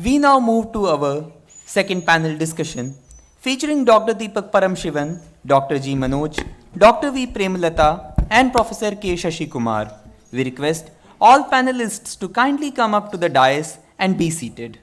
We now move to our second panel discussion featuring Dr. Deepak Paramashivan, Dr. G. Manoj, Dr. V. Premalatha and Professor K. Sashikumar. We request all panelists to kindly come up to the dais and be seated.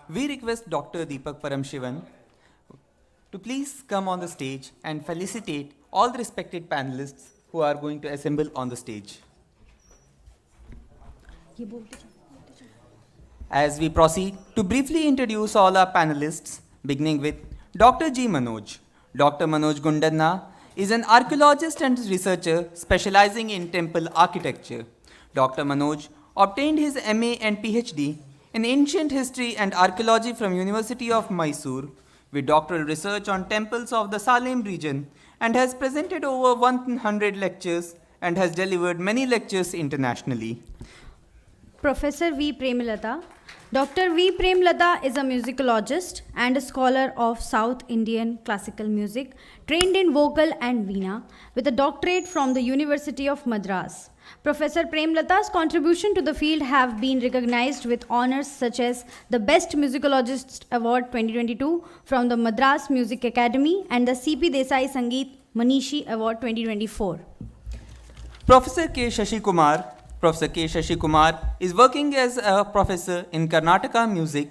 We request Dr. Deepak Paramashivan to please come on the stage and felicitate all the respected panelists who are going to assemble on the stage. As we proceed to briefly introduce all our panelists, beginning with Dr. G. Manoj. Dr. Manoj Gundanna is an archaeologist and researcher specializing in temple architecture. Dr. Manoj obtained his MA and PhD in Ancient History and Archaeology from University of Mysore with doctoral research on temples of the Salem region and has presented over 100 lectures and has delivered many lectures internationally. Professor V. Premalatha. Dr. V. Premalatha is a musicologist and a scholar of South Indian classical music, trained in vocal and veena, with a doctorate from the University of Madras. Professor Premalatha's contribution to the field have been recognized with honors such as the Best Musicologist Award 2022 from the Madras Music Academy and the C.P. Desai Sangeet Manishi Award 2024. Professor K. Sashikumar. Professor K. Sashikumar is working as a professor in Karnataka Music,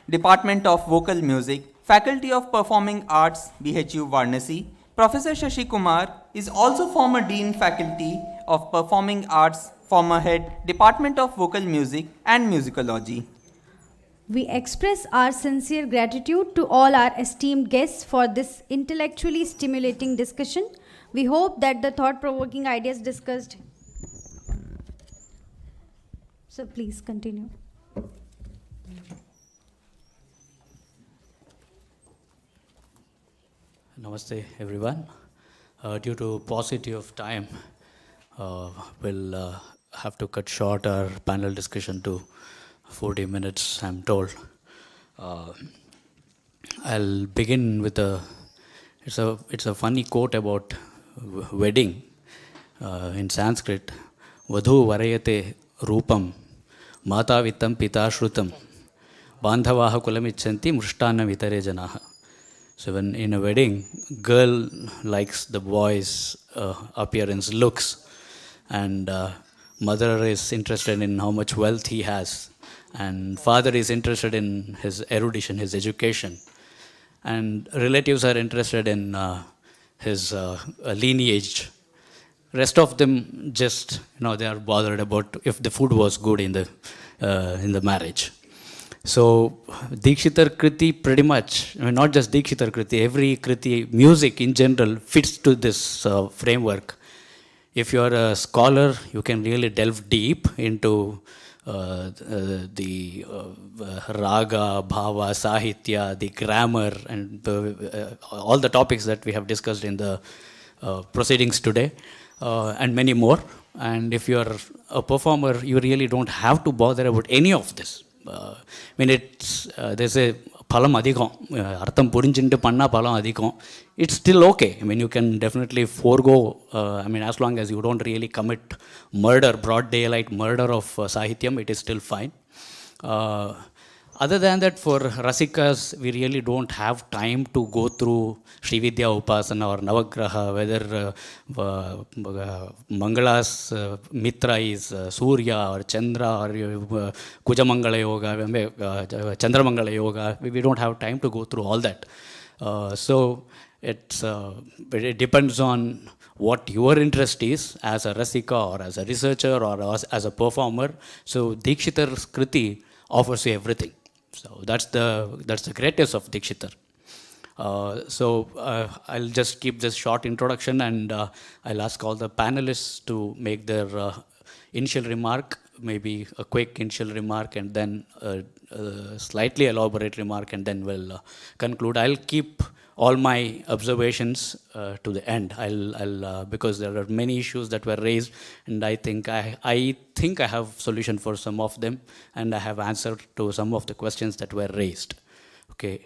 Department of Vocal Music, Faculty of Performing Arts, BHU Varanasi. Professor Sashikumar is also former Dean Faculty of Performing Arts, former Head, Department of Vocal Music and Musicology. We express our sincere gratitude to all our esteemed guests for this intellectually stimulating discussion. We hope that the thought-provoking ideas discussed. So please continue. Namaste, everyone. Due to paucity of time, we'll have to cut short our panel discussion to 40 minutes, I'm told. I'll begin with it's a funny quote about wedding in Sanskrit. Vadhu varayate rupam mata vittam pita shrutam bandhavaha kulamichanti mrishtana vitare janaha. So when in a wedding, girl likes the boy's appearance, looks, and mother is interested in how much wealth he has, and father is interested in his erudition, his education, and relatives are interested in his lineage. Rest of them just, they are bothered about if the food was good in the marriage. So Dīkṣitar Kriti pretty much, not just Dīkṣitar Kriti, every Kriti, music in general fits to this framework. If you are a scholar, you can really delve deep into the raga, bhava, sahitya, the grammar, and all the topics that we have discussed in the proceedings today, and many more. And if you are a performer, you really don't have to bother about any of this. There's a பலம் அதிகம், அர்த்தம் புரிஞ்சுட்டு பண்ணால் பலம் அதிகம். It's still okay. I mean, you can definitely forego, I mean, as long as you don't really commit murder, broad daylight murder of Sahityam, it is still fine. Other than that, for Rasikas, we really don't have time to go through Srividya Upasana or Navagraha, whether Mangala's Mitra is Surya or Chandra or Kujamangala Yoga, Chandramangala Yoga. We don't have time to go through all that. So it depends on what your interest is as a Rasika or as a researcher or as a performer. So Dīkṣitar's Kriti offers you everything. So that's the greatness of Dīkṣitar. I'll just keep this short introduction, and I'll ask all the panelists to make their initial remark, maybe a quick initial remark, and then a slightly elaborate remark, and then we'll conclude. I'll keep all my observations to the end. I'll because there are many issues that were raised, and I think I have solution for some of them, and I have answer to some of the questions that were raised. Okay.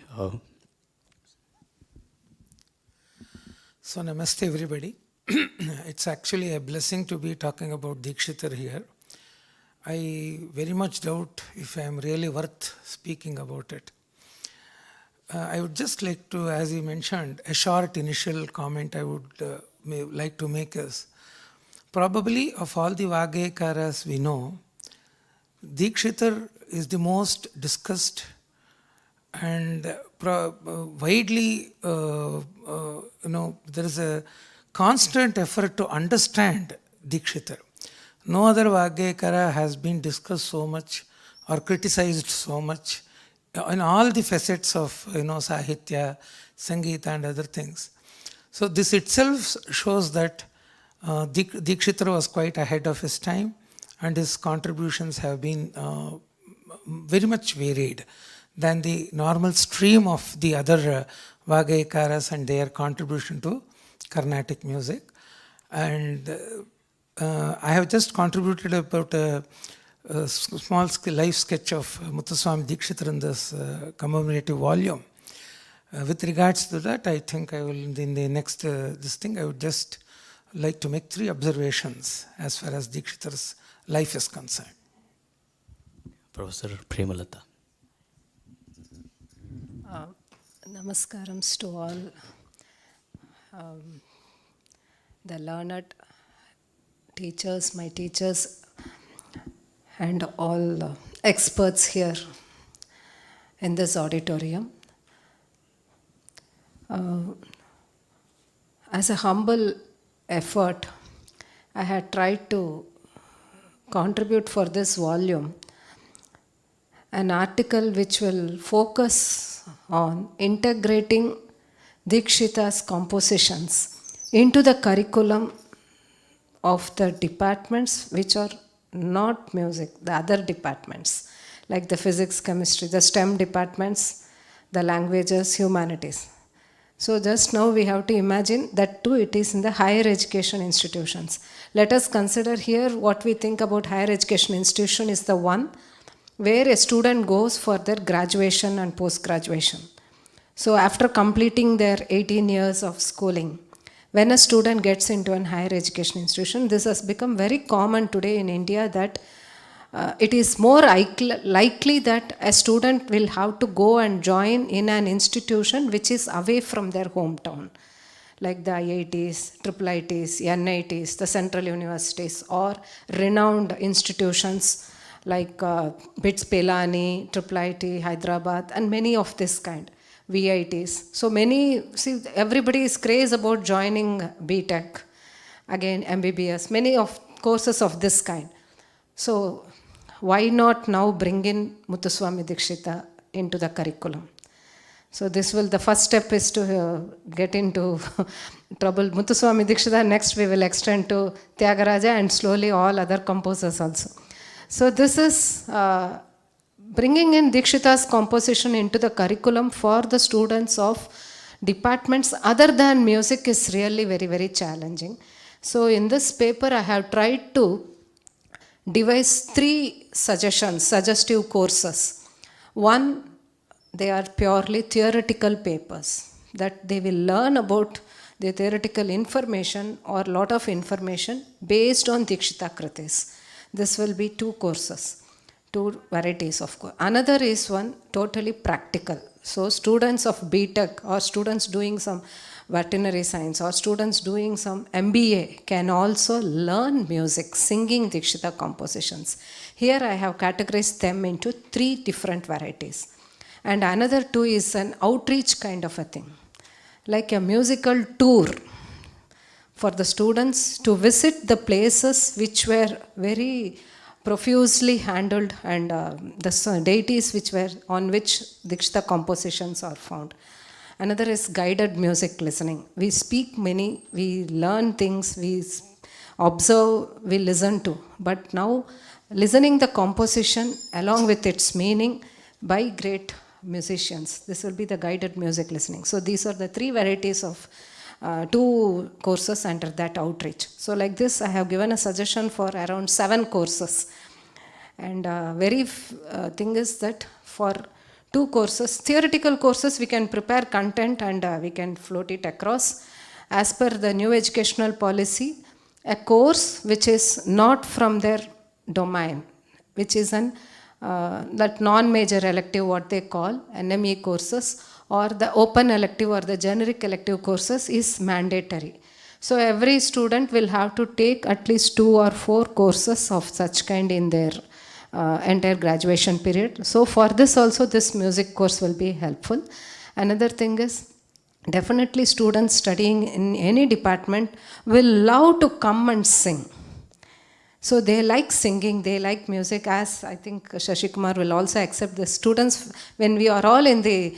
So namaste everybody. It's actually a blessing to be talking about Dīkṣitar here. I very much doubt if I am really worth speaking about it. I would just like to, as you mentioned, a short initial comment I would like to make is, probably of all the Vagayakaras we know, Dīkṣitar is the most discussed and widely, there is a constant effort to understand Dīkṣitar. No other Vagayakara has been discussed so much or criticized so much in all the facets of Sahitya, Sangeeta and other things. So this itself shows that Dīkṣitar was quite ahead of his time, and his contributions have been very much varied than the normal stream of the other Vagayakaras and their contribution to Carnatic music. And I have just contributed about a small life sketch of Muthuswami Dīkṣitar in this commemorative volume. With regards to that, I think I will, in the next this thing, I would just like to make 3 observations as far as Dīkṣitar's life is concerned. Professor Premalatha. Namaskarams to all the learned teachers, my teachers, and all experts here in this auditorium. As a humble effort, I had tried to contribute for this volume an article which will focus on integrating Dīkṣitar's compositions into the curriculum of the departments which are not music, the other departments, like the physics, chemistry, the STEM departments, the languages, humanities. So just now we have to imagine that too it is in the higher education institutions. Let us consider here what we think about higher education institution is the one where a student goes for their graduation and post-graduation. So after completing their 18 years of schooling, when a student gets into an higher education institution, this has become very common today in India that it is more likely that a student will have to go and join in an institution which is away from their hometown, like the IITs, IIITs, NITs, the central universities, or renowned institutions like BITS Pelani, IIIT, Hyderabad, and many of this kind. VITs. So many, see, everybody is crazy about joining BTech, again MBBS, many of courses of this kind. So why not now bring in Muthuswami Dīkṣitar into the curriculum? So this will, the first step is to get into trouble. Muthuswami Dīkṣitar, next we will extend to Tyagaraja and slowly all other composers also. So this is bringing in Dīkṣitar's composition into the curriculum for the students of departments other than music is really very, very challenging. So in this paper I have tried to devise 3 suggestions, suggestive courses. One, they are purely theoretical papers that they will learn about the theoretical information or lot of information based on Dīkṣitar Kritis. This will be 2 courses, 2 varieties of course. Another is one totally practical. So students of BTech or students doing some veterinary science or students doing some MBA can also learn music, singing Dīkṣitar compositions. Here I have categorized them into 3 different varieties. And another 2 is an outreach kind of a thing, like a musical tour for the students to visit the places which were very profusely handled and the deities which were on which Dīkṣitar compositions are found. Another is guided music listening. We speak many, we learn things, we observe, we listen to. But now listening the composition along with its meaning by great musicians. This will be the guided music listening. So these are the 3 varieties of 2 courses under that outreach. So like this, I have given a suggestion for around 7 courses. And thing is that for 2 courses, theoretical courses, we can prepare content and we can float it across. As per the new educational policy, a course which is not from their domain, which is an that non-major elective, what they call NME courses, or the open elective or the generic elective courses is mandatory. So every student will have to take at least 2 or 4 courses of such kind in their entire graduation period. So for this also, this music course will be helpful. Another thing is, definitely students studying in any department will love to come and sing. So they like singing, they like music, as I think Sashikumar will also accept the students. When we are all in the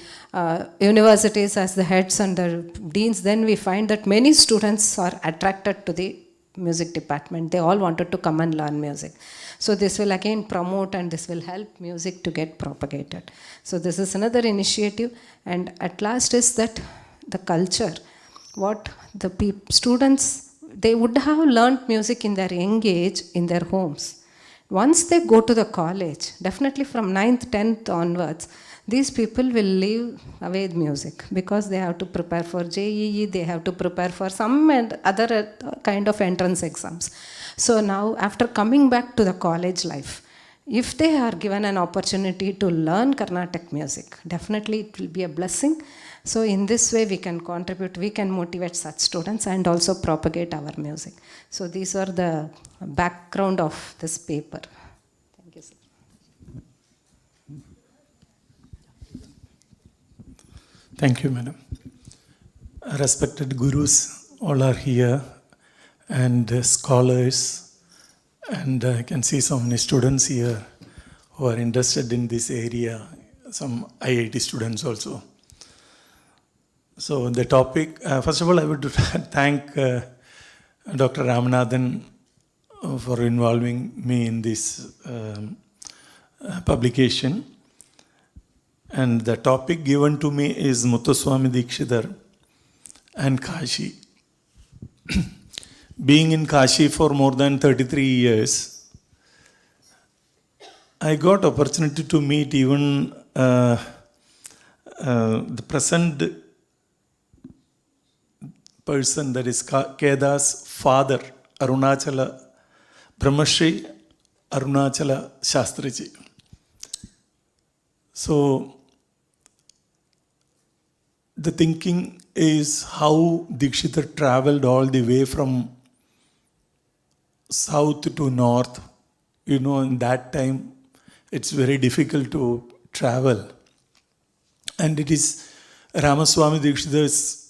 universities as the heads and the deans, then we find that many students are attracted to the music department. They all wanted to come and learn music. So this will again promote and this will help music to get propagated. So this is another initiative. And at last is that the culture, what the students, they would have learned music in their young age in their homes. Once they go to the college, definitely from 9th, 10th onwards, these people will leave away music because they have to prepare for JEE, they have to prepare for some and other kind of entrance exams. So now after coming back to the college life, if they are given an opportunity to learn Carnatic music, definitely it will be a blessing. So in this way we can contribute, we can motivate such students and also propagate our music. So these are the background of this paper. Thank you, sir. Thank you, madam. Respected gurus, all are here, and scholars, and I can see so many students here who are interested in this area, some IIT students also. So the topic, first of all, I would thank Dr. Ramanathan for involving me in this publication. And the topic given to me is Muthuswami Dīkṣitar and Kashi. Being in Kashi for more than 33 years, I got opportunity to meet even the present person, that is Keda's father, Arunachala, Brahmashri Arunachala Shastriji. So the thinking is how Dīkṣitar traveled all the way from south to north. You know, in that time, it's very difficult to travel. And it is Ramaswamy Dīkṣitar's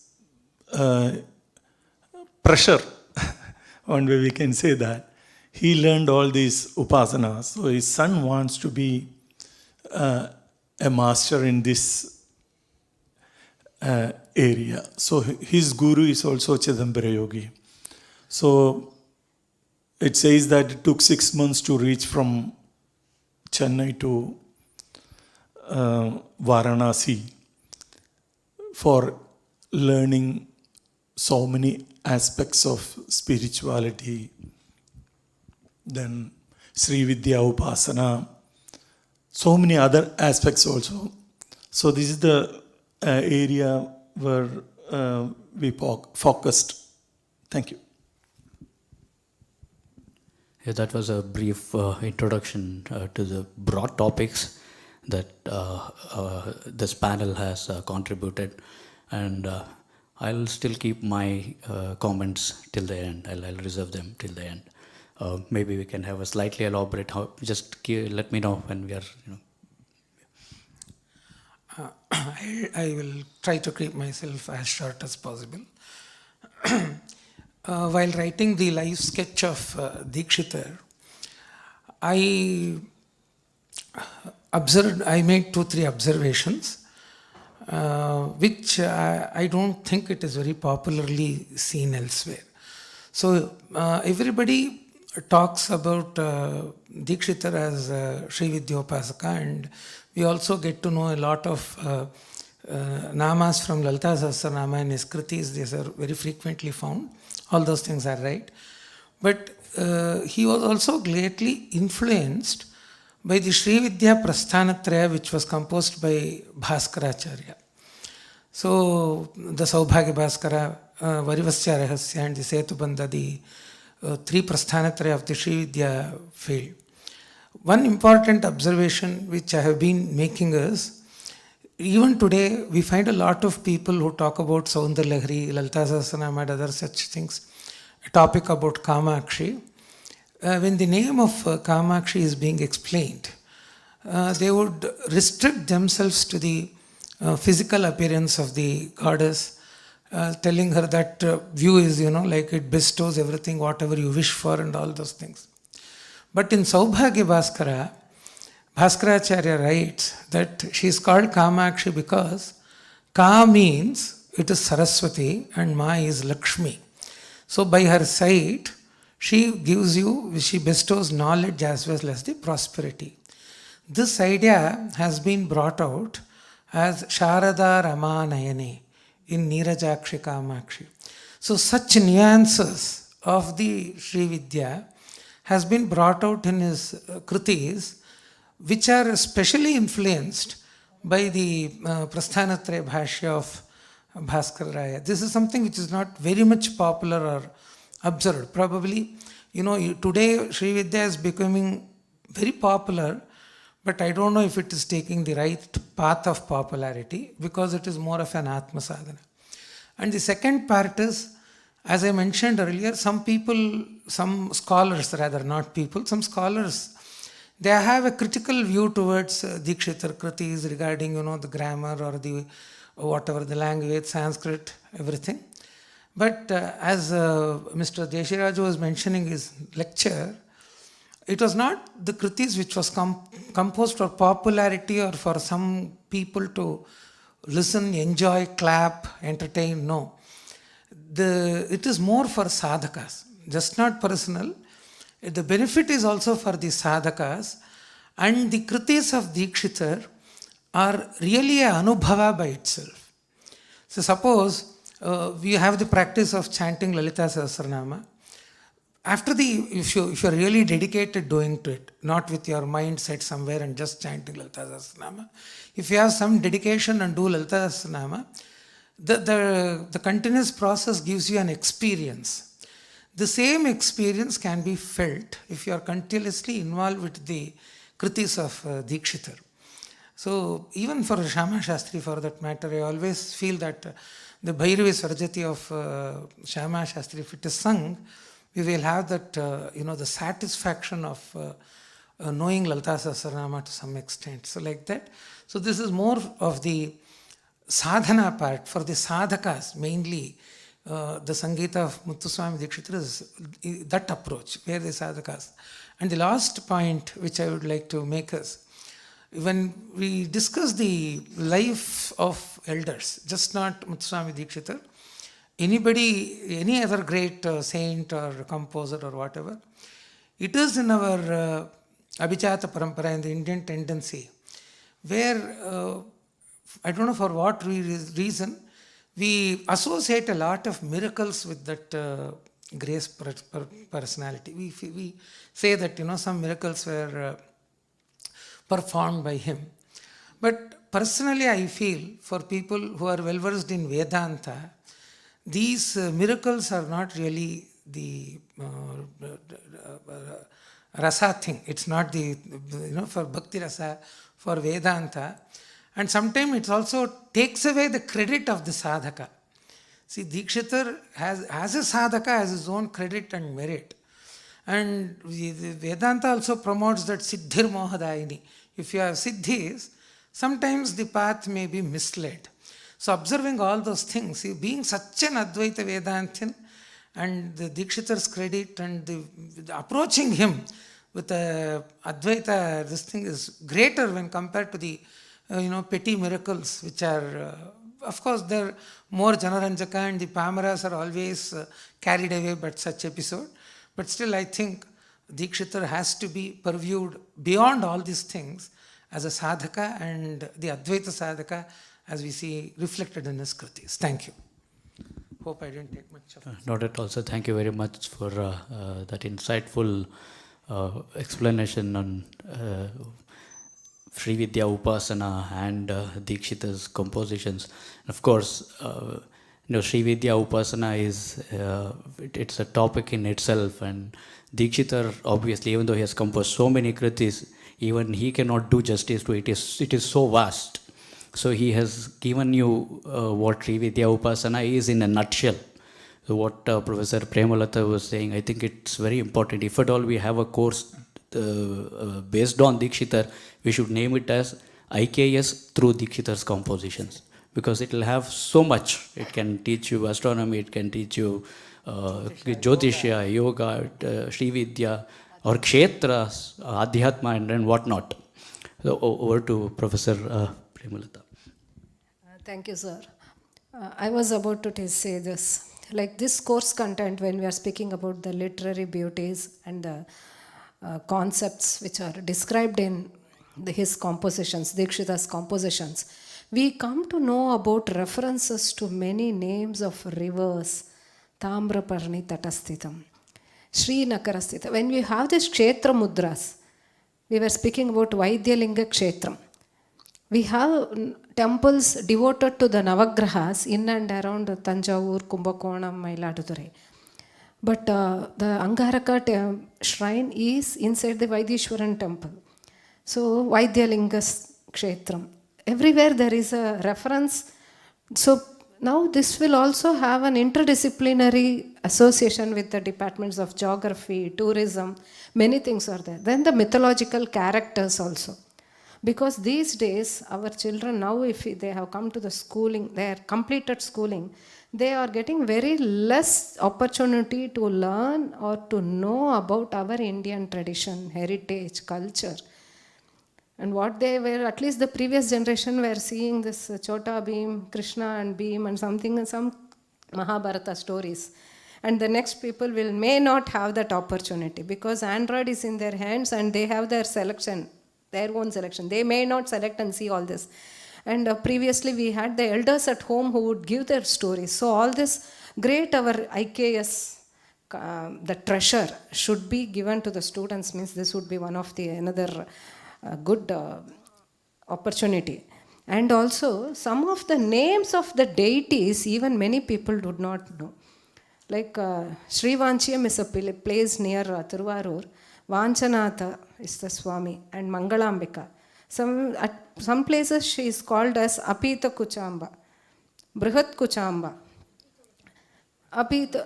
pressure, one way we can say that. He learned all these upasanas. So his son wants to be a master in this area. So his guru is also Chidambara Yogi. So it says that it took 6 months to reach from Chennai to Varanasi for learning so many aspects of spirituality. Then Sri Vidya Upasana, so many other aspects also. So this is the area where we focused. Thank you. Yeah, that was a brief introduction to the broad topics that this panel has contributed, and I'll still keep my comments till the end. I'll reserve them till the end. Maybe we can have a slightly elaborate. Just let me know when we are. I will try to keep myself as short as possible. While writing the life sketch of Dīkṣitar, I made 2-3 observations, which I don't think it is very popularly seen elsewhere. So everybody talks about Dīkṣitar as Sri Vidyopasaka, and we also get to know a lot of namas from Lalita Sahasranama and his kritis. These are very frequently found. All those things are right. But he was also greatly influenced by the Sri Vidya Prasthanatraya, which was composed by Bhaskaracharya. So the Saubhagya Bhaskara, Varivasya Rahasya, and the Setubandha, the 3 Prasthanatraya of the Sri Vidya field. One important observation which I have been making is, even today, we find a lot of people who talk about Saundarlahari, Lalita Sahasranama, and other such things, a topic about Kamakshi. When the name of Kamakshi is being explained, they would restrict themselves to the physical appearance of the goddess, telling her that view is, like it bestows everything, whatever you wish for, and all those things. But in Saubhagya Bhaskara, Bhaskaracharya writes that she is called Kamakshi because Ka means it is Saraswati and Ma is Lakshmi. So by her sight, she bestows knowledge as well as the prosperity. This idea has been brought out as Sharada Ramanayane in Neerajakshi Kamakshi. So such nuances of the Sri Vidya has been brought out in his kritis, which are especially influenced by the Prasthanatraya Bhashya of Bhaskar Raya. This is something which is not very much popular or observed. Probably, today Sri Vidya is becoming very popular, but I don't know if it is taking the right path of popularity, because it is more of an Atma Sadhana. And the second part is, as I mentioned earlier, some scholars, they have a critical view towards Dīkṣitar kritis regarding, the grammar or the whatever the language, Sanskrit, everything. But as Mr. Deshiraju was mentioning in his lecture, it was not the kritis which was composed for popularity or for some people to listen, enjoy, clap, entertain. No. It is more for sadhakas, just not personal. The benefit is also for the sadhakas, and the kritis of Dīkṣitar are really a anubhava by itself. So suppose we have the practice of chanting Lalita Sahasranama. If you're really dedicated doing to it, not with your mind set somewhere and just chanting Lalita Sahasranama, if you have some dedication and do Lalita Sahasranama, the continuous process gives you an experience. The same experience can be felt if you are continuously involved with the kritis of Dīkṣitar. So even for Shyama Shastri, for that matter, I always feel that the Bhairavi Swarjati of Shyama Shastri, if it is sung, we will have that, the satisfaction of knowing Lalita Sahasranama to some extent. So like that. So this is more of the sadhana part for the sadhakas, mainly. The Sangeeta of Muthuswami Dīkṣitar is that approach, where the sadhakas. And the last point which I would like to make is, when we discuss the life of elders, just not Muthuswami Dīkṣitar, any other great saint or composer or whatever, it is in our Abhichata Parampara, in the Indian tendency, where, I don't know for what reason, we associate a lot of miracles with that grace personality. We say that, some miracles were performed by him. But personally I feel for people who are well versed in Vedanta, these miracles are not really the rasa thing. It's not the, for bhakti rasa, for Vedanta. And sometimes it also takes away the credit of the sadhaka. See, Dīkṣitar as a sadhaka has his own credit and merit. And the Vedanta also promotes that siddhir mohadayini. If you have siddhis, sometimes the path may be misled. So observing all those things, being such an Advaita Vedantin, and the Dīkṣitar's credit and the approaching him with Advaita, this thing is greater when compared to the petty miracles, which are, of course, they're more Janaranjaka, and the Pamaras are always carried away by such episode. But still, I think Dīkṣitar has to be purviewed beyond all these things as a sadhaka, and the Advaita sadhaka, as we see reflected in his kritis. Thank you. Hope I didn't take much of it. Not at all, sir. Thank you very much for that insightful explanation on Sri Vidya Upasana and Dīkṣitar's compositions. Of course, Sri Vidya Upasana is it's a topic in itself, and Dīkṣitar, obviously, even though he has composed so many kritis, even he cannot do justice to it. It is so vast. So he has given you what Sri Vidya Upasana is in a nutshell. So what Professor Premalatha was saying, I think it's very important. If at all we have a course based on Dīkṣitar, we should name it as IKS through Dīkṣitar's compositions, because it will have so much. It can teach you astronomy, it can teach you Jyotishya, Yoga, Sri Vidya, or Kshetras, Adhyatma, and whatnot. So over to Professor Premalatha. Thank you, sir. I was about to say this. Like this course content, when we are speaking about the literary beauties and the concepts which are described in his compositions, Dīkṣitar's compositions, we come to know about references to many names of rivers. Tamraparni Tatastitam, Sri Nakarastita. When we have this Kshetra Mudras, we were speaking about Vaidyalinga Kshetram. We have temples devoted to the Navagrahas in and around Tanjavur, Kumbakonam, Mailadurai. But the Angaraka shrine is inside the Vaidishwaran temple. So Vaidyalinga Kshetram. Everywhere there is a reference. So now this will also have an interdisciplinary association with the departments of geography, tourism, many things are there. Then the mythological characters also. Because these days, our children now, if they have come to the schooling, they are completed schooling, they are getting very less opportunity to learn or to know about our Indian tradition, heritage, culture. And what they were, at least the previous generation were seeing this Chota Bheem, Krishna and Bheem and something, and some Mahabharata stories. And the next people may not have that opportunity because Android is in their hands and they have their selection, their own selection. They may not select and see all this. And previously we had the elders at home who would give their stories. So all this great, our IKS, the treasure should be given to the students, means this would be one of the another good opportunity. And also some of the names of the deities even many people do not know. Like Srivanchiyam is a place near Thiruvarur. Vanchanatha is the Swami and Mangalambika. At some places she is called as Apita Kuchamba, Brihat Kuchamba, Apita,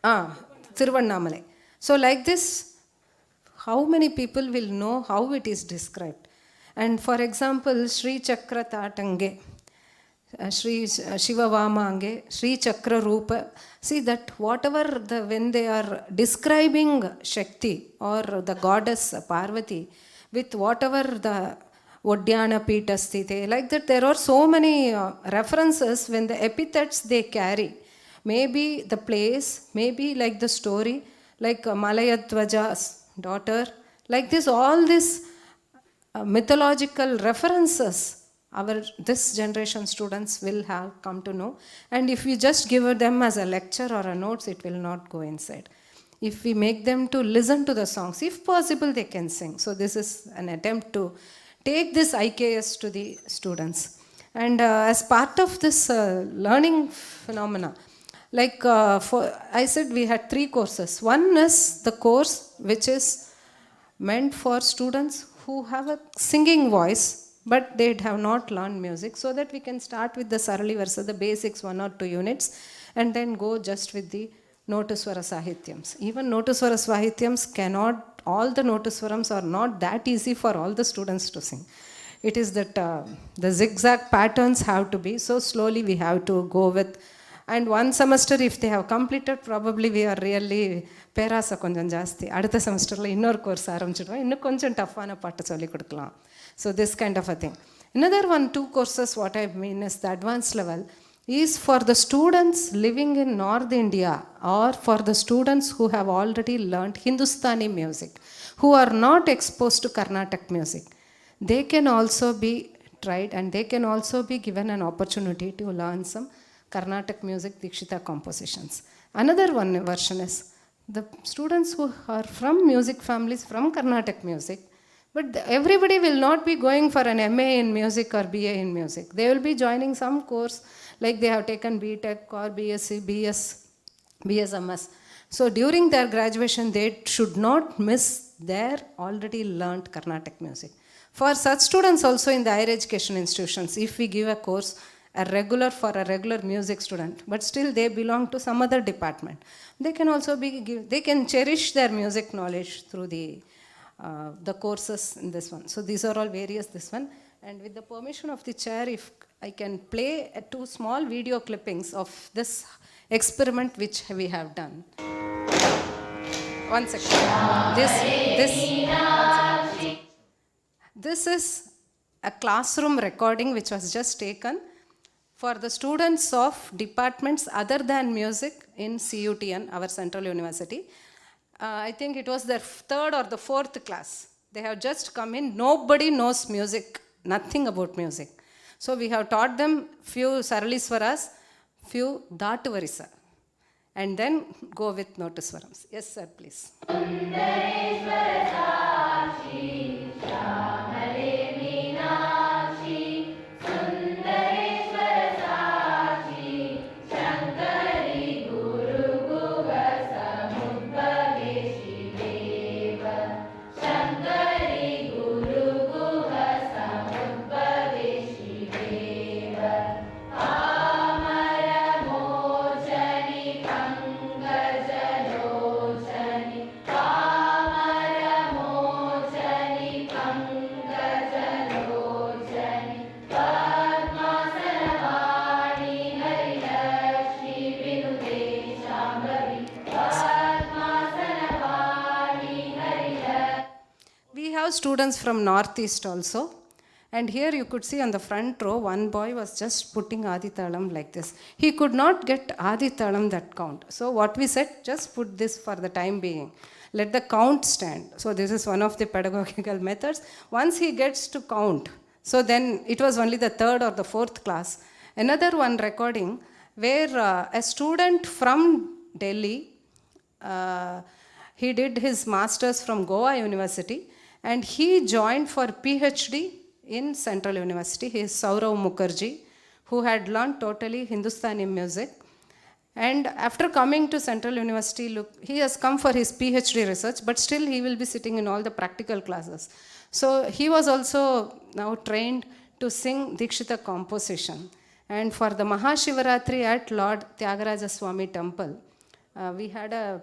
Thiruvannamalai. So like this, how many people will know how it is described? And for example, Sri Chakra Tatange, Sri Shiva Vamange, Sri Chakra Rupa. See that whatever when they are describing Shakti or the goddess Parvati with whatever the Vodhyana Pita Sthite, like that there are so many references when the epithets they carry. Maybe the place, maybe like the story, like Malayadvaja's daughter, like this, all these mythological references this generation students will have come to know. And if we just give them as a lecture or a notes, it will not go inside. If we make them to listen to the songs, if possible they can sing. So this is an attempt to take this IKS to the students. And as part of this learning phenomena, I said we had 3 courses. One is the course which is meant for students who have a singing voice, but they have not learned music, so that we can start with the Sarali Versa, the basics, 1 or 2 units, and then go just with the Notuswara Sahityams. Even Notuswara Sahityams cannot, all the Notuswarams are not that easy for all the students to sing. It is that the zigzag patterns have to be, so slowly we have to go with. And one semester, if they have completed, probably we are really perasa konjam jaasti. Adutha semester la innor course aarambichiduvom, innu konjam tough ana paattu solli kodukalam. So this kind of a thing. Another 2 courses, what I mean is the advanced level, is for the students living in North India, or for the students who have already learnt Hindustani music, who are not exposed to Carnatic music. They can also be tried, and they can also be given an opportunity to learn some Carnatic music, Dīkṣitar compositions. Another one version is the students who are from music families, from Carnatic music, but everybody will not be going for an MA in music or BA in music. They will be joining some course, like they have taken BTech or BSc, BS, BSMS. So during their graduation, they should not miss their already learnt Carnatic music. For such students also in the higher education institutions, if we give a course, for a regular music student, but still they belong to some other department, they can also they can cherish their music knowledge through the courses in this one. So these are all various this one. And with the permission of the chair, if I can play 2 small video clippings of this experiment which we have done. 1 second. This is a classroom recording which was just taken for the students of departments other than music in CUTN, our Central University. I think it was their 3rd or the 4th class. They have just come in. Nobody knows music, nothing about music. So we have taught them few Saraliswaras, few Dhatuvarisa, and then go with Notuswarams. Yes, sir, please. Students from Northeast also, and here you could see on the front row, one boy was just putting Aditalam like this. He could not get Aditalam that count. So what we said, just put this for the time being. Let the count stand. So this is one of the pedagogical methods. Once he gets to count, so then it was only the 3rd or the 4th class. Another one recording where a student from Delhi, he did his master's from Goa University, and he joined for PhD in Central University. He is Saurav Mukherjee, who had learned totally Hindustani music. And after coming to Central University, he has come for his PhD research, but still he will be sitting in all the practical classes. So he was also now trained to sing Dīkṣitar composition. And for the Mahashivaratri at Lord Tyagaraja Swami Temple, we had a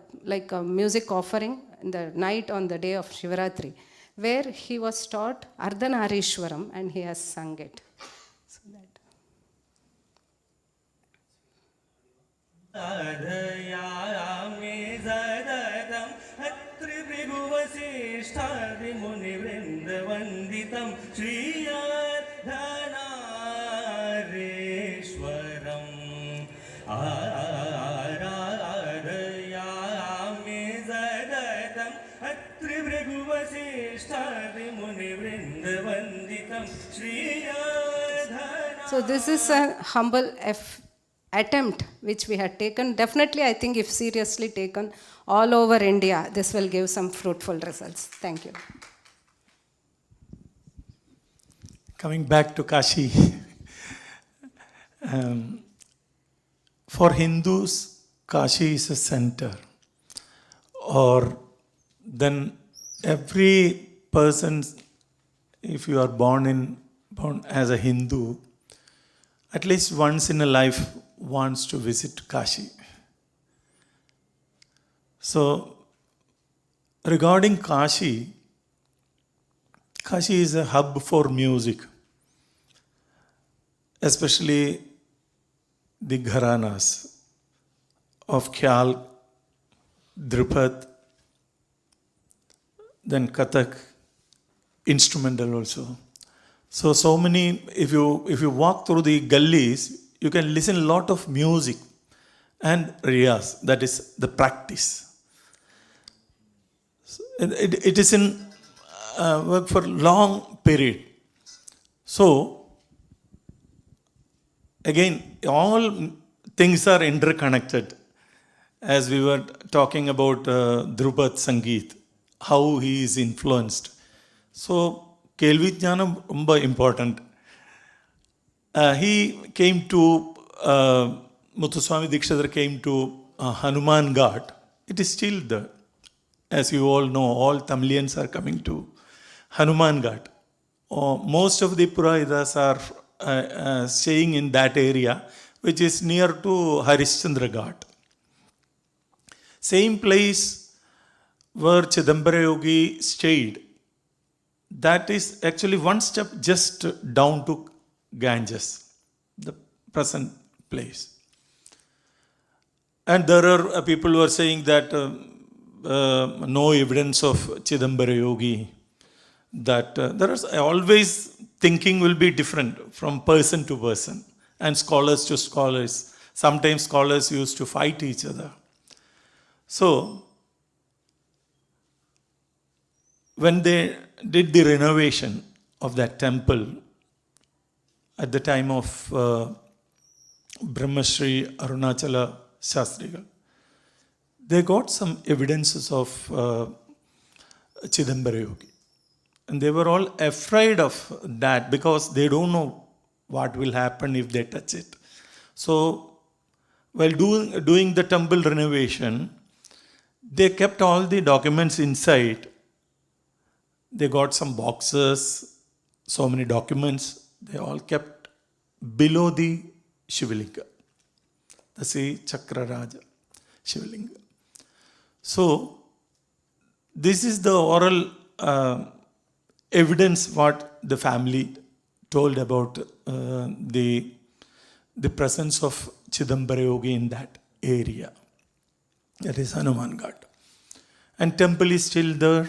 music offering in the night on the day of Shivaratri, where he was taught Ardhanarishwaram, and he has sung it. So So this is a humble attempt which we had taken. Definitely, I think if seriously taken all over India, this will give some fruitful results. Thank you. coming back to Kashi, for Hindus, Kashi is a center. Or then every person, if you are born as a Hindu, at least once in a life wants to visit Kashi. So, regarding Kashi, Kashi is a hub for music, especially the gharanas of Khyal, Drupad, then Kathak, instrumental also. So many, if you walk through the gullies, you can listen a lot of music and riyas, that is the practice. It is in work for long period. So, again, all things are interconnected. As we were talking about Drupad Sangeet, how he is influenced. So, Kelvi Jnanam rumba important. He came to, Muthuswami Dīkṣitar came to Hanuman Ghat. It is still there. As you all know, all Tamilians are coming to Hanuman Ghat. Most of the Purahitas are staying in that area, which is near to Harishchandra Ghat. Same place where Chidambara Yogi stayed, that is actually one step just down to Ganges, the present place. And there are people who are saying that no evidence of Chidambara Yogi, that there is always thinking will be different from person to person and scholars to scholars. Sometimes scholars used to fight each other. So, when they did the renovation of that temple at the time of Brahmashri Arunachala Shastrigal, they got some evidences of Chidambara Yogi. And they were all afraid of that because they don't know what will happen if they touch it. So, while doing the temple renovation, they kept all the documents inside. They got some boxes, so many documents, they all kept below the Shivalinga, the Sri Chakraraja Shivalinga. So, this is the oral evidence what the family told about the presence of Chidambara Yogi in that area. That is Hanuman Ghat. And temple is still there.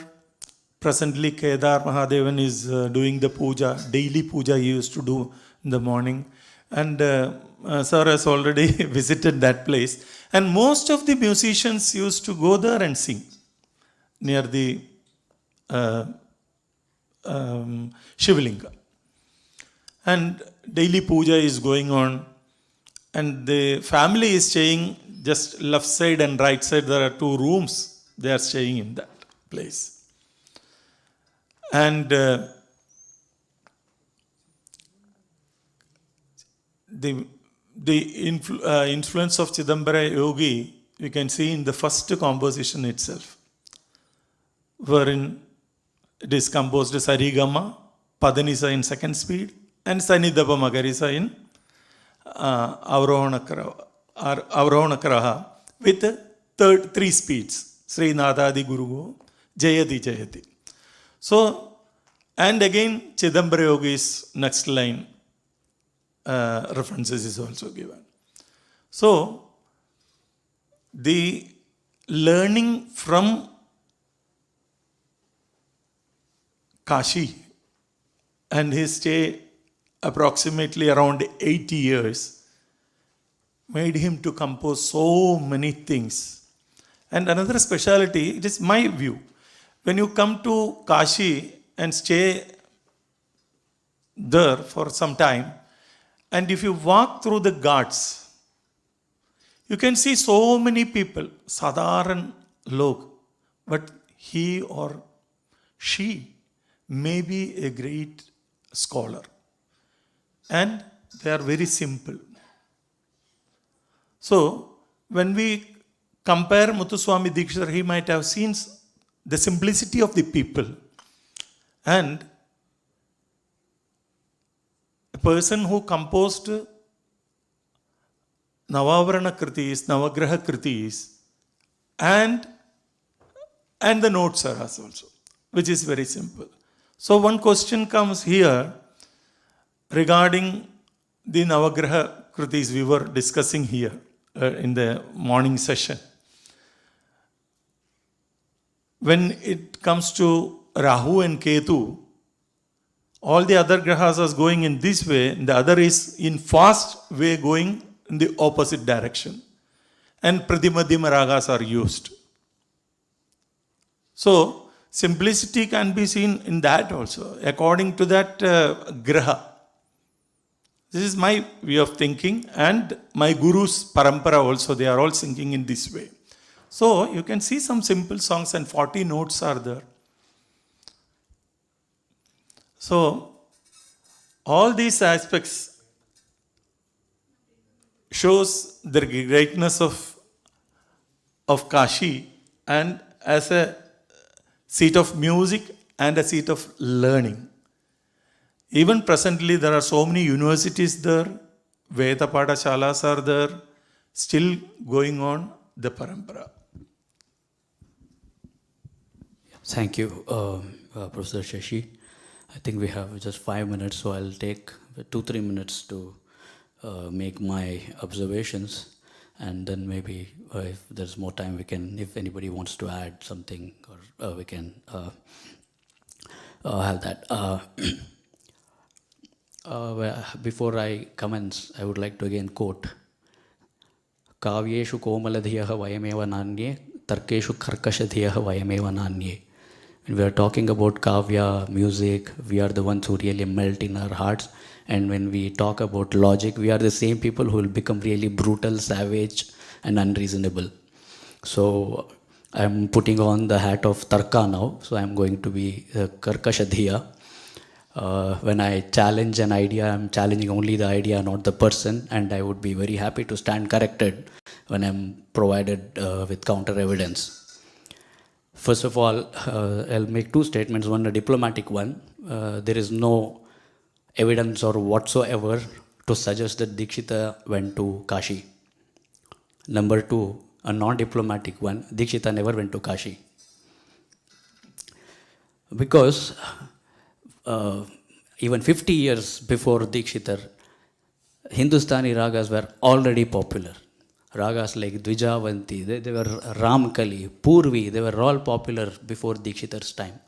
Presently, Kedar Mahadevan is doing the puja, daily puja he used to do in the morning. And sir has already visited that place. And most of the musicians used to go there and sing near the Shivalinga. And daily puja is going on. And the family is staying just left side and right side. There are 2 rooms. They are staying in that place. And the influence of Chidambara Yogi, you can see in the first composition itself, wherein it is composed Sarigama, Padanisa in second speed, and Sanidapa Magarisa in Avrohanakaraha with 3 speeds. Sri Nadadi Guru, Jayati Jayati. So, and again Chidambara Yogi's next line references is also given. So, the learning from Kashi and his stay approximately around 80 years made him to compose so many things. And another speciality, it is my view, when you come to Kashi and stay there for some time, and if you walk through the ghats, you can see so many people, Sadharan Log, but he or she may be a great scholar, and they are very simple. So, when we compare Muthuswami Dīkṣitar, he might have seen the simplicity of the people. And a person who composed Navavarana Kritis, Navagraha Kritis, and the notes are also, which is very simple. So one question comes here regarding the Navagraha Kritis we were discussing here in the morning session. When it comes to Rahu and Ketu, all the other grahas are going in this way, and the other is in fast way going in the opposite direction. And Pratimadhyama ragas are used. So, simplicity can be seen in that also, according to that graha. This is my way of thinking, and my guru's parampara also, they are all singing in this way. So, you can see some simple songs and 40 notes are there. So, all these aspects shows the greatness of Kashi, and as a seat of music and a seat of learning. Even presently there are so many universities there, Veda Padashalas are there, still going on the parampara. Thank you, Professor Shashi. I think we have just 5 minutes, so I'll take 2-3 minutes to make my observations, and then maybe if there's more time, we can, if anybody wants to add something, or we can have that. Before I commence, I would like to again quote, Kavyeshu komaladhiyaha vayameva nanye, tarkeshu karkashadhiyaha vayameva nanye. When we are talking about kavya, music, we are the ones who really melt in our hearts. And when we talk about logic, we are the same people who will become really brutal, savage, and unreasonable. So I'm putting on the hat of Tarka now, so I'm going to be Karkashadhiya. When I challenge an idea, I'm challenging only the idea, not the person, and I would be very happy to stand corrected when I'm provided with counter evidence. First of all, I'll make 2 statements, one a diplomatic one. There is no evidence or whatsoever to suggest that Dīkṣitar went to Kashi. Number 2, a non-diplomatic one, Dīkṣitar never went to Kashi. Because even 50 years before Dīkṣitar, Hindustani ragas were already popular. Ragas like Dvijavanti, they were Ramkali, Purvi, they were all popular before Dīkṣitar's time.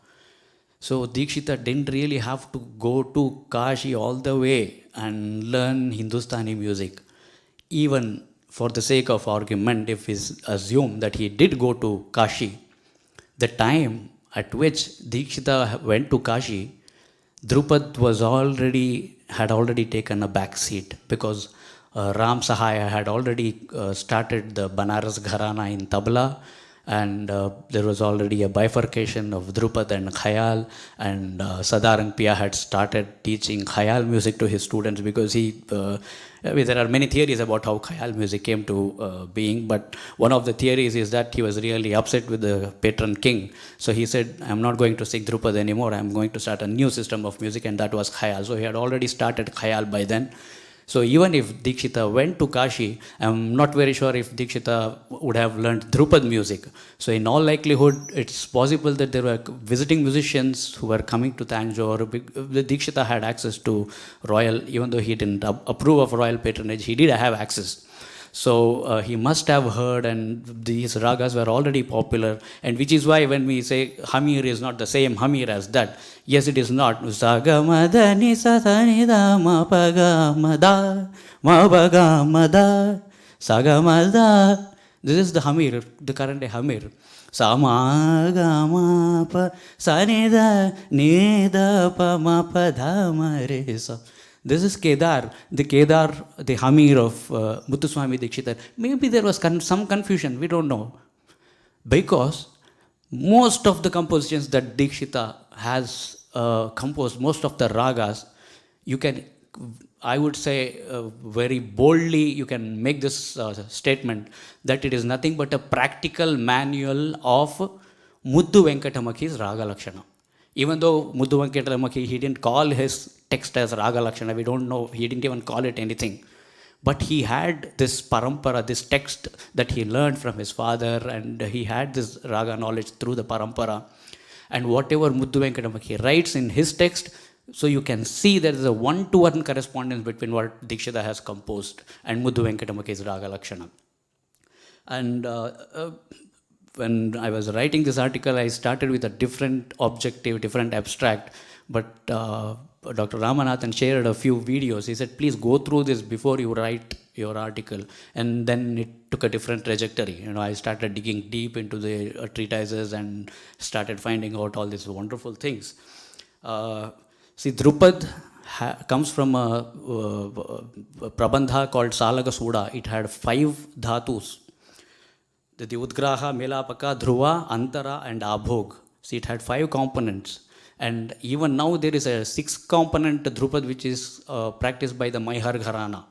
So Dīkṣitar didn't really have to go to Kashi all the way and learn Hindustani music. Even for the sake of argument, if we assume that he did go to Kashi, the time at which Dīkṣitar went to Kashi, Drupad had already taken a back seat, because Ram Sahaya had already started the Banaras Gharana in Tabla, and there was already a bifurcation of Drupad and Khayal, and Sadarang Pia had started teaching Khayal music to his students, because there are many theories about how Khayal music came to being, but one of the theories is that he was really upset with the patron king. So he said, I'm not going to sing Drupad anymore, I'm going to start a new system of music, and that was Khayal. So he had already started Khayal by then. So even if Dīkṣitar went to Kashi, I'm not very sure if Dīkṣitar would have learned Drupad music. So in all likelihood, it's possible that there were visiting musicians who were coming to Tanjore. Dīkṣitar had access to royal, even though he didn't approve of royal patronage, he did have access. So he must have heard, and these ragas were already popular, and which is why when we say Hamir is not the same Hamir as that, yes, it is not. Sagamadani satanida mapagamada mapagamada sagamada. This is the Hamir, the current day Hamir. Samagamapa sanida nida pamapadhamaresa. This is Kedar, the Hamir of Muthuswami Dīkṣitar. Maybe there was some confusion, we don't know. Because most of the compositions that Dīkṣitar has composed, most of the ragas, I would say very boldly you can make this statement that it is nothing but a practical manual of Muddu Venkatamaki's Raga Lakshana. Even though Muddu Venkatamaki, he didn't call his text as Raga Lakshana, we don't know, he didn't even call it anything. But he had this parampara, this text that he learned from his father, and he had this raga knowledge through the parampara. And whatever Muddu Venkatamaki writes in his text, so you can see there is a one-to-one correspondence between what Dīkṣitar has composed and Muddu Venkatamaki's Raga Lakshana. And when I was writing this article, I started with a different objective, different abstract, but Dr. Ramanathan shared a few videos. He said, please go through this before you write your article. And then it took a different trajectory. You know, I started digging deep into the treatises and started finding out all these wonderful things. See, Drupad comes from a prabandha called Salaga Suda. It had 5 dhatus. The Udgraha, Melapaka, Dhruva, Antara and Abhog. See, it had 5 components. And even now there is a 6-component Drupad which is practiced by the Maihar Gharana.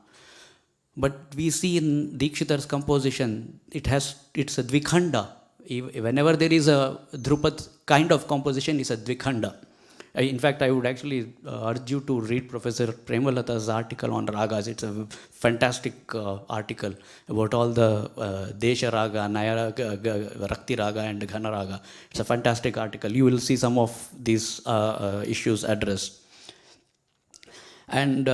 But we see in Dīkṣitar's composition, it's a Dvikhanda. Whenever there is a Drupad kind of composition, it's a Dvikhanda. In fact, I would actually urge you to read Professor Premalatha's article on ragas. It's a fantastic article about all the Desha Raga, Naya Raga, Rakti Raga and Ghana Raga. It's a fantastic article. You will see some of these issues addressed. And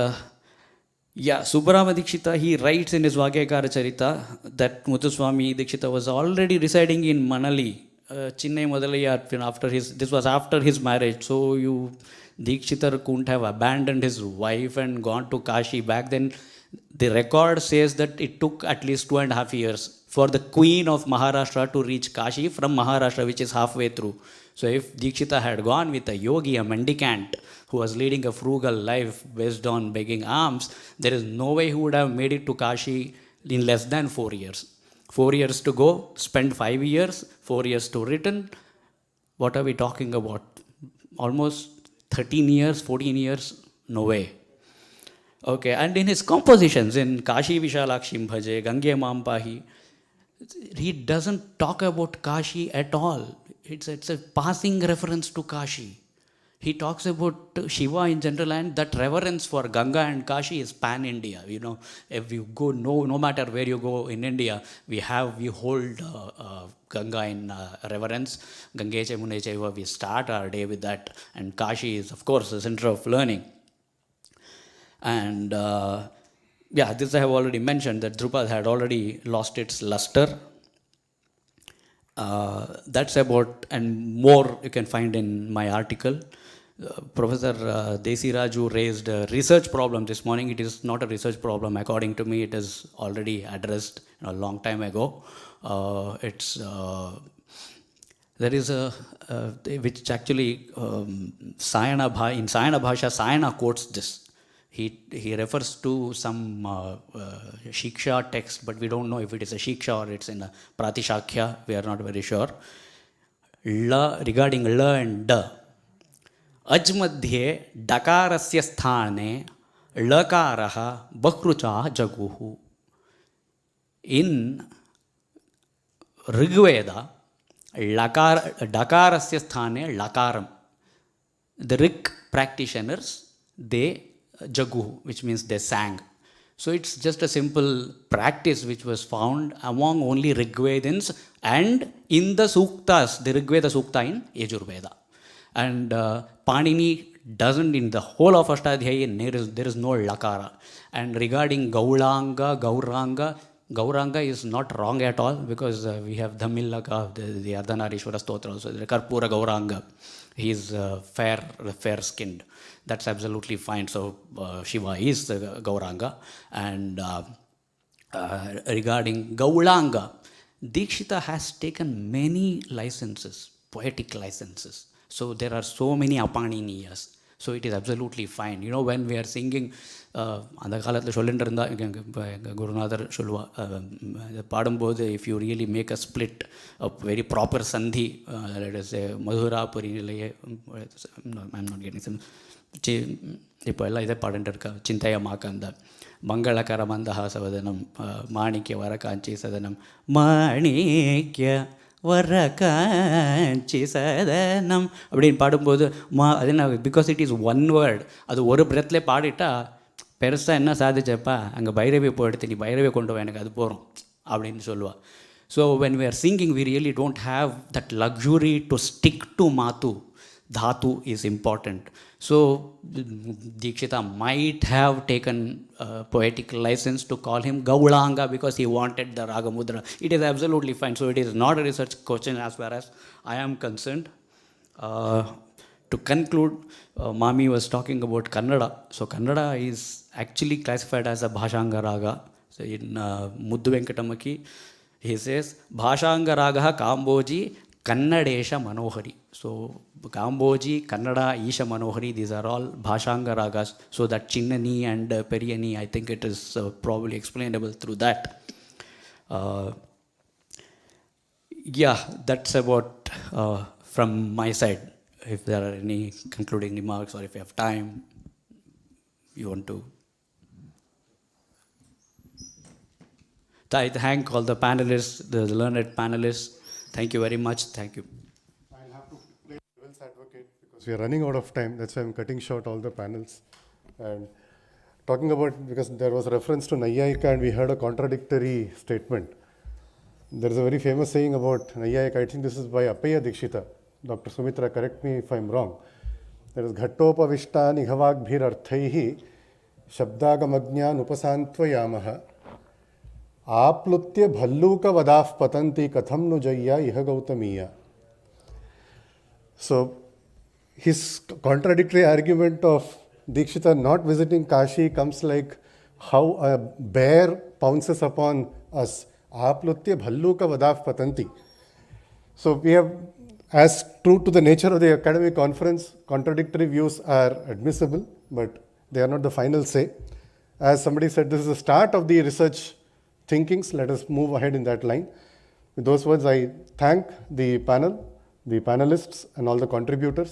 Subbarama Dīkṣitar, he writes in his Vagyakara Charita that Muthuswami Dīkṣitar was already residing in Manali, Chennai Madalaya, this was after his marriage. So Dīkṣitar couldn't have abandoned his wife and gone to Kashi. Back then, the record says that it took at least 2.5 years for the queen of Maharashtra to reach Kashi from Maharashtra, which is halfway through. So if Dīkṣitar had gone with a yogi, a mendicant, who was leading a frugal life based on begging alms, there is no way he would have made it to Kashi in less than 4 years. 4 years to go, spend 5 years, 4 years to return. What are we talking about? Almost 13 years, 14 years? No way. Okay, and in his compositions, in Kashi Vishalakshim Bhaje, Gange Mampahi, he doesn't talk about Kashi at all. It's a passing reference to Kashi. He talks about Shiva in general, and that reverence for Ganga and Kashi is pan-India. You know, if you go, no matter where you go in India, we hold Ganga in reverence. Gange Chamune Chaiva, we start our day with that. And Kashi is, of course, the center of learning. And this I have already mentioned, that Drupad had already lost its luster. That's about, and more you can find in my article. Professor Desi Raju raised a research problem this morning. It is not a research problem. According to me, it is already addressed a long time ago. There is which actually in Sayana Bhasha, Sayana quotes this. He refers to some Shiksha text, but we don't know if it is a Shiksha or it's in a Pratishakya. We are not very sure. Regarding la and da. Ajmadhye dakarasya sthane lakaraha bakrucha jaguhu. In Rigveda, dakarasya sthane lakaram. The Rig practitioners, they jaguhu, which means they sang. So it's just a simple practice which was found among only Rigvedans and in the Suktas, the Rigveda Sukta in Yajurveda. And Panini doesn't, in the whole of Ashtadhyayi, there is no lakara. And regarding Gauranga is not wrong at all, because we have Dhammillaka, the Ardhanarishwara Stotra also, the Karpura Gauranga. He is fair-skinned. That's absolutely fine. So Shiva is the Gauranga. And regarding Gaulanga, Dīkṣitar has taken many licenses, poetic licenses. So there are so many Apaniniyas. So it is absolutely fine. You know, when we are singing, அந்த காலத்தில் சொல்லிட்டு இருந்தால் இப்போ எங்கள் குருநாதர் சொல்லுவா, பாடும்போது if you really make a split very proper சந்தி, மதுராபுரி நிலையே, ஐம் நாட் கெட்டிங் இப்போ எல்லாம் இதே பாடிட்டு இருக்கா, சிந்தைய மாக்கந்த மங்களகர மந்தஹாசவதனம் மாணிக்ய வரகாஞ்சி சதனம் மாணிக்ய வரகாஞ்சி சதனம் அப்படின்னு பாடும்போது அது என்ன, because it is one word, அது ஒரு பிரெத்லேயே பாடிட்டா பெருசாக என்ன சாதிச்சப்பா, அங்கே பைரவி போயிடுத்து, நீ பைரவி கொண்டு வா, எனக்கு அது போகிறோம் அப்படின்னு சொல்லுவாள். So when we are singing we really don't have that luxury to stick to மாத்து. Dhatu is important. So Dīkṣitar might have taken poetic license to call him Gaulanga because he wanted the Raga Mudra. It is absolutely fine. So it is not a research question as far as I am concerned. To conclude, Mami was talking about Kannada. So Kannada is actually classified as a Bhashanga Raga. So in Muddu Venkatamaki, he says, Bhashanga Raga Kamboji Kannadesha Manohari. So Kamboji, Kannada, Isha Manohari, these are all Bhashanga Ragas. So that Chinnani and Periyani, I think it is probably explainable through that. Yeah, that's about from my side. If there are any concluding remarks or if you have time, you want to. I thank all the panelists, the learned panelists. Thank you very much. Thank you. I'll have to play devil's advocate because we are running out of time. That's why I'm cutting short all the panels. And talking about, because there was reference to Nayyayika and we heard a contradictory statement. There is a very famous saying about Nayyayika. I think this is by Appaya Dīkṣitar. Dr. Sumitra, correct me if I'm wrong. There is Ghattopavishta Nighavakbhir Arthaihi Shabdagamagnan Upasantvayamaha Aplutya Bhalluka Vadaf Patanti Katham nu Jaya Iha Gautamiya. So his contradictory argument of Dīkṣitar not visiting Kashi comes like how a bear pounces upon us. Aplutya Bhalluka Vadaf Patanti. So we have, as true to the nature of the academic conference, contradictory views are admissible, but they are not the final say. As somebody said, this is the start of the research thinkings. Let us move ahead in that line. With those words, I thank the panel, the panelists, and all the contributors.